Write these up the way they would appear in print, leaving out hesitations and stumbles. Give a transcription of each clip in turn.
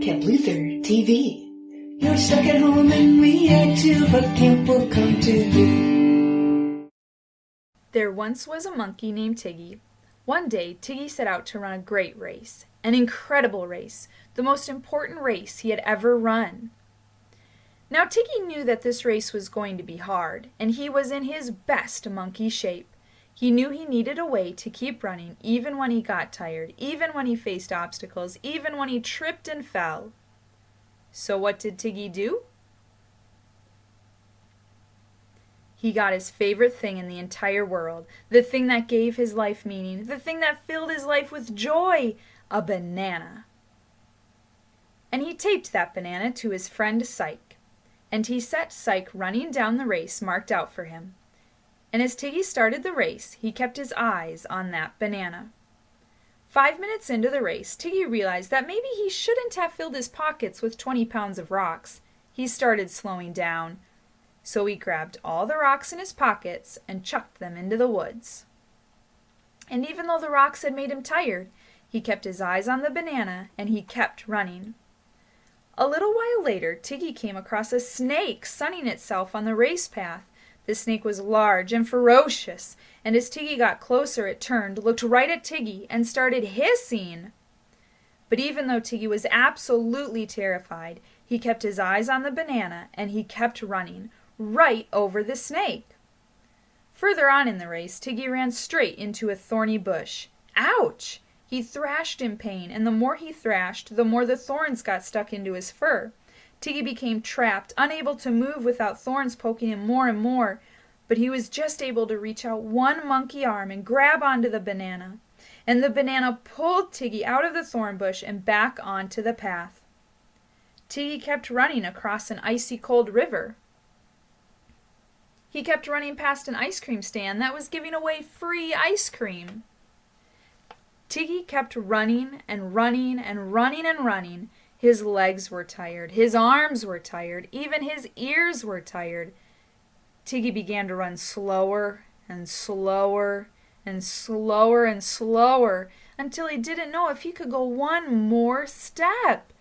Camp Luther TV. You're stuck at home and we are too, but camp will come to you. There once was a monkey named Tiggy. One day, Tiggy set out to run a great race, an incredible race, the most important race he had ever run. Now Tiggy knew that this race was going to be hard, and he was in his best monkey shape. He knew he needed a way to keep running even when he got tired, even when he faced obstacles, even when he tripped and fell. So what did Tiggy do? He got his favorite thing in the entire world, the thing that gave his life meaning, the thing that filled his life with joy, a banana. And he taped that banana to his friend Psyche, and he set Psyche running down the race marked out for him. And as Tiggy started the race, he kept his eyes on that banana. 5 minutes into the race, Tiggy realized that maybe he shouldn't have filled his pockets with 20 pounds of rocks. He started slowing down. So he grabbed all the rocks in his pockets and chucked them into the woods. And even though the rocks had made him tired, he kept his eyes on the banana and he kept running. A little while later, Tiggy came across a snake sunning itself on the race path. The snake was large and ferocious, and as Tiggy got closer it turned, looked right at Tiggy, and started hissing. But even though Tiggy was absolutely terrified, he kept his eyes on the banana and he kept running, right over the snake. Further on in the race, Tiggy ran straight into a thorny bush. Ouch! He thrashed in pain, and the more he thrashed, the more the thorns got stuck into his fur. Tiggy became trapped, unable to move without thorns poking him more and more, but he was just able to reach out one monkey arm and grab onto the banana. And the banana pulled Tiggy out of the thorn bush and back onto the path. Tiggy kept running across an icy cold river. He kept running past an ice cream stand that was giving away free ice cream. Tiggy kept running and running and running and running. His legs were tired, his arms were tired, even his ears were tired. Tiggy began to run slower and slower and slower and slower until he didn't know if he could go one more step.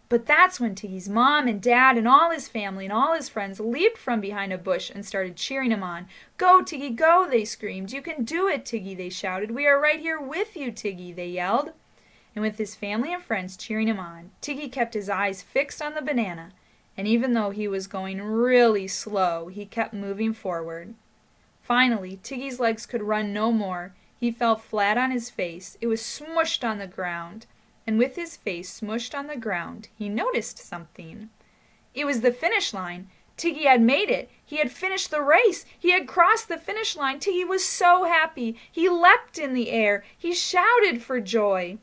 But that's when Tiggy's mom and dad and all his family and all his friends leaped from behind a bush and started cheering him on. "Go, Tiggy, go," they screamed. "You can do it, Tiggy," they shouted. "We are right here with you, Tiggy," they yelled. And with his family and friends cheering him on, Tiggy kept his eyes fixed on the banana, and even though he was going really slow, he kept moving forward. Finally, Tiggy's legs could run no more. He fell flat on his face. It was smushed on the ground. And with his face smushed on the ground, he noticed something. It was the finish line. Tiggy had made it. He had finished the race. He had crossed the finish line. Tiggy was so happy. He leapt in the air. He shouted for joy.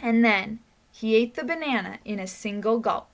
And then he ate the banana in a single gulp.